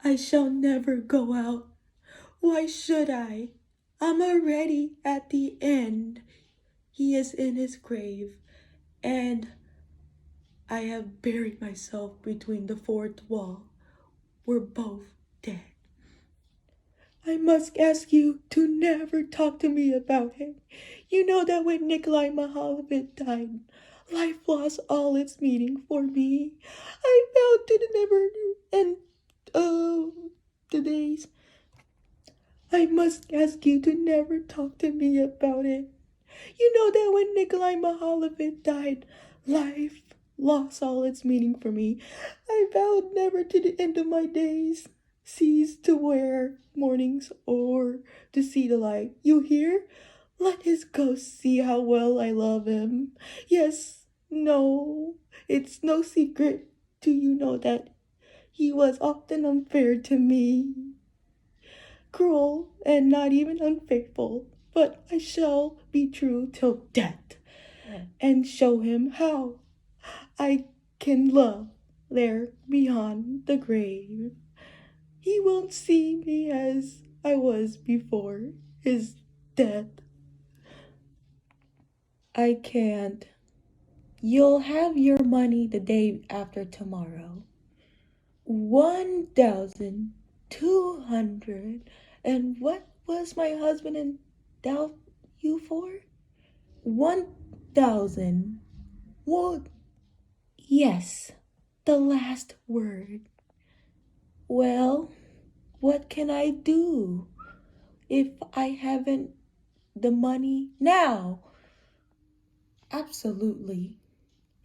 I shall never go out. Why should I? I'm already at the end. He is in his grave, and I have buried myself between the fourth wall. We're both dead. I must ask you to never talk to me about him. You know that when Nikolai Mikhailovich died, life lost all its meaning for me. I vowed to never end the days. I must ask you to never talk to me about it. You know that when Nikolai Mikhailovich died, life lost all its meaning for me. I vowed never to the end of my days cease to wear mournings or to see the light. You hear? Let his ghost see how well I love him. Yes, no, it's no secret to you know that he was often unfair to me, cruel, and not even unfaithful, but I shall be true till death, and show him how I can love there beyond the grave. He won't see me as I was before his death. I can't. You'll have your money the day after tomorrow. 1,200. And what was my husband endowed you for? 1,000. Well, yes, the last word. Well, what can I do if I haven't the money now? Absolutely.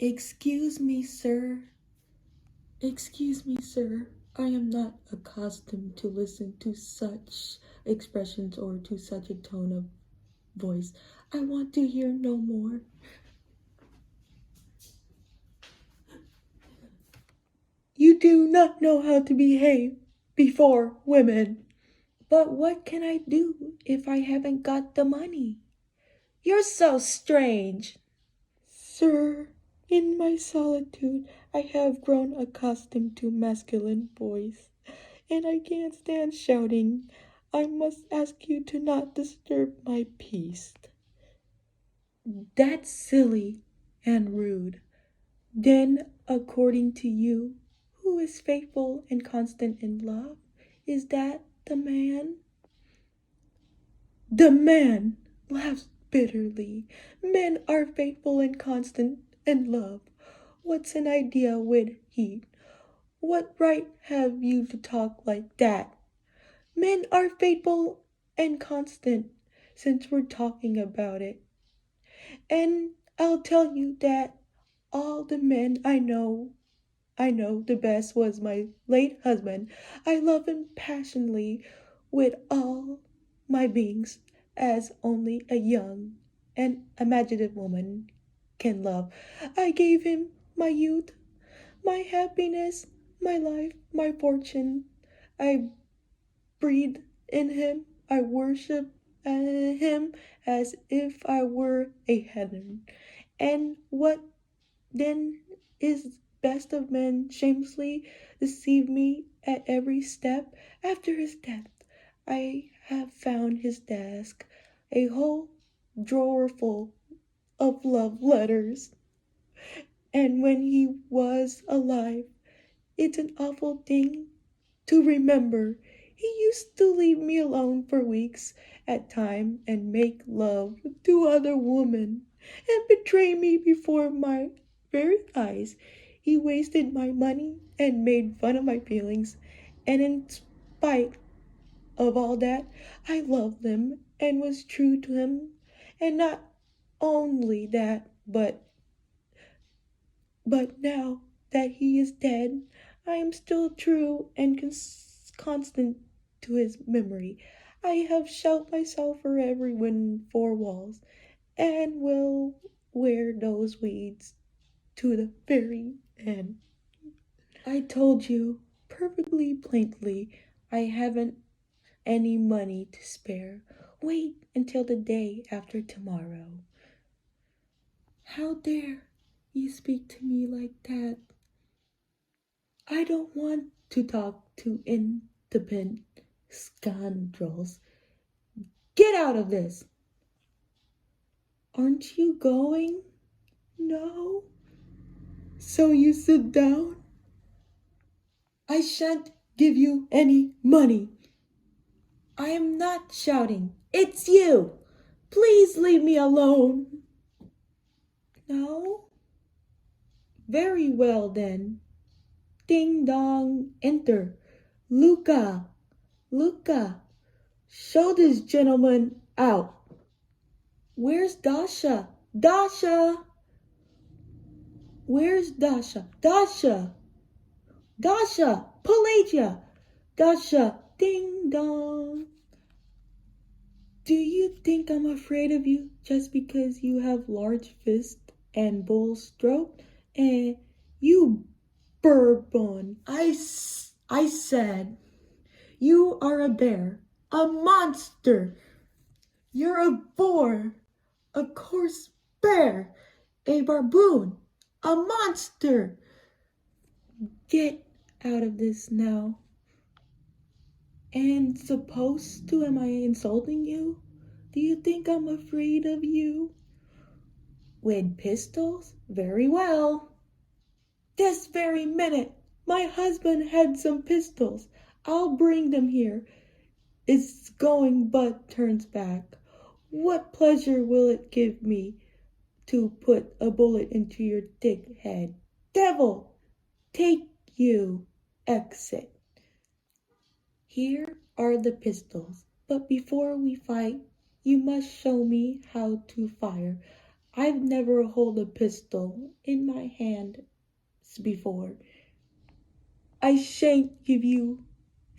Excuse me, sir. Excuse me, sir. I am not accustomed to listen to such expressions or to such a tone of voice. I want to hear no more. You do not know how to behave before women. But what can I do if I haven't got the money? You're so strange. Sir, in my solitude, I have grown accustomed to masculine voice, and I can't stand shouting. I must ask you to not disturb my peace. That's silly and rude. Then, according to you, who is faithful and constant in love? Is that the man? The man laughs bitterly. Men are faithful and constant in love. What's an idea with heat? What right have you to talk like that? Men are faithful and constant, since we're talking about it. And I'll tell you that all the men I know the best was my late husband. I love him passionately with all my beings, as only a young and imaginative woman can love. I gave him my youth, my happiness, my life, my fortune. I breathe in him. I worship him as if I were a heaven. And what then is best of men shamelessly deceive me at every step. After his death, I have found his desk, a whole drawer full of love letters. And when he was alive, it's an awful thing to remember. He used to leave me alone for weeks at a time and make love to other women and betray me before my very eyes. He wasted my money and made fun of my feelings, and in spite of all that, I loved him and was true to him. And not only that, but now that he is dead, I am still true and constant to his memory. I have shelved myself for every within four walls, and will wear those weeds to the very end. I told you perfectly plainly I haven't any money to spare. Wait until the day after tomorrow. How dare you speak to me like that? I don't want to talk to independent scoundrels. Get out of this! Aren't you going? No? So you sit down? I shan't give you any money. I am not shouting. It's you. Please leave me alone. No? Very well then. Ding dong, enter. Luca, Luca, show this gentleman out. Where's Dasha? Dasha! Where's Dasha? Dasha! Dasha! Pelagia! Dasha! Ding dong! Do you think I'm afraid of you just because you have large fists and bull's throat? And you bourbon. I said, you are a bear, a monster. You're a boar, a coarse bear, a baboon, a monster. Get out of this now. And supposed to, am I insulting you? Do you think I'm afraid of you? With pistols? Very well. This very minute, my husband had some pistols. I'll bring them here. It's going but turns back. What pleasure will it give me to put a bullet into your thick head? Devil, take you. Exit. Here are the pistols, but before we fight, you must show me how to fire. I've never held a pistol in my hand before. I shan't give you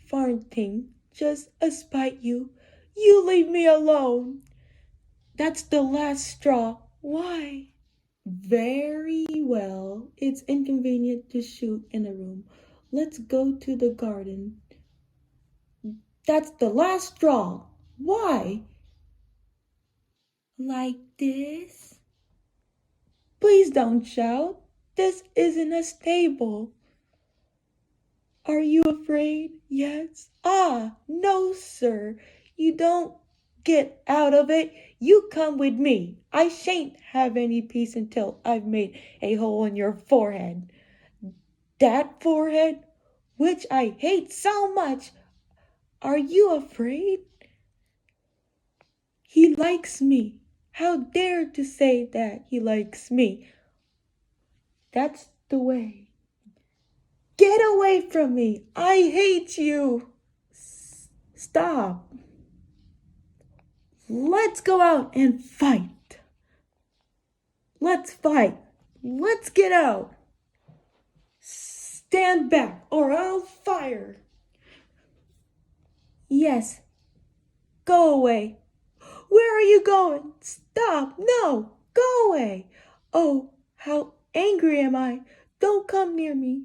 farthing, just a spite you. You leave me alone. That's the last straw. Why? Very well. It's inconvenient to shoot in a room. Let's go to the garden. That's the last straw. Why? Like this? Please don't shout. This isn't a stable. Are you afraid? Yes. Ah, no, sir. You don't get out of it. You come with me. I shan't have any peace until I've made a hole in your forehead. That forehead, which I hate so much. Are you afraid? He likes me. How dare to say that he likes me? That's the way. Get away from me. I hate you. Stop. Let's go out and fight. Let's fight. Let's get out. Stand back or I'll fire. Yes. Go away. Where are you going? Stop. No. Go away. Oh, how angry am I. Don't come near me.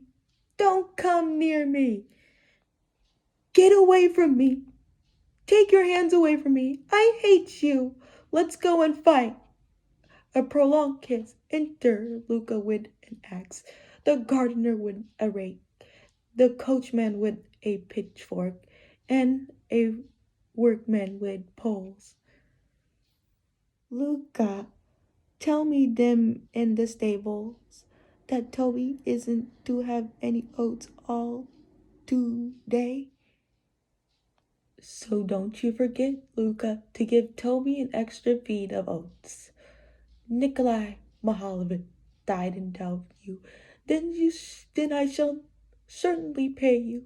Don't come near me. Get away from me. Take your hands away from me. I hate you. Let's go and fight. A prolonged kiss. Enter Luca with an axe, the gardener with a rake, the coachman with a pitchfork, and a workman with poles. Luca, tell me them in the stables that Toby isn't to have any oats all today. So don't you forget, Luca, to give Toby an extra feed of oats. Nikolai Mikhailovich died in doubt you. Then I shall certainly pay you.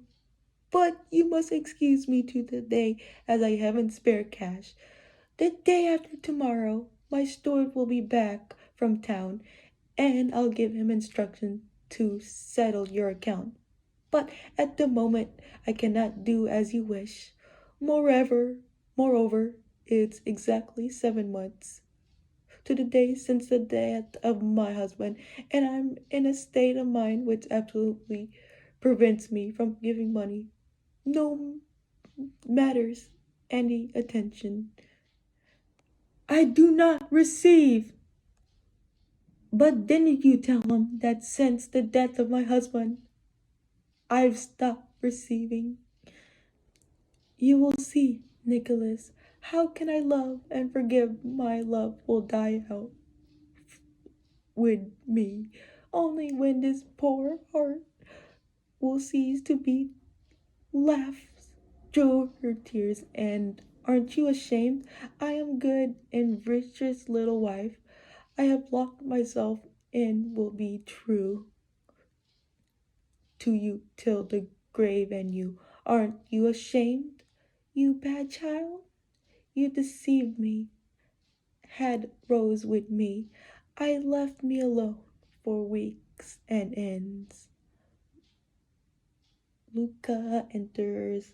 But you must excuse me to the day, as I haven't spare cash. The day after tomorrow, my steward will be back from town, and I'll give him instructions to settle your account. But at the moment, I cannot do as you wish. Moreover, it's exactly 7 months to the day since the death of my husband, and I'm in a state of mind which absolutely prevents me from giving money. No matters any attention. I do not receive. But didn't you tell him that since the death of my husband, I've stopped receiving. You will see, Nicholas, how can I love and forgive? My love will die out with me. Only when this poor heart will cease to beat, laughs through her tears. And aren't you ashamed? I am good and virtuous little wife. I have locked myself in, will be true to you till the grave. And you, aren't you ashamed? You bad child, you deceived me, had Rose with me. I left me alone for weeks and ends. Luca enters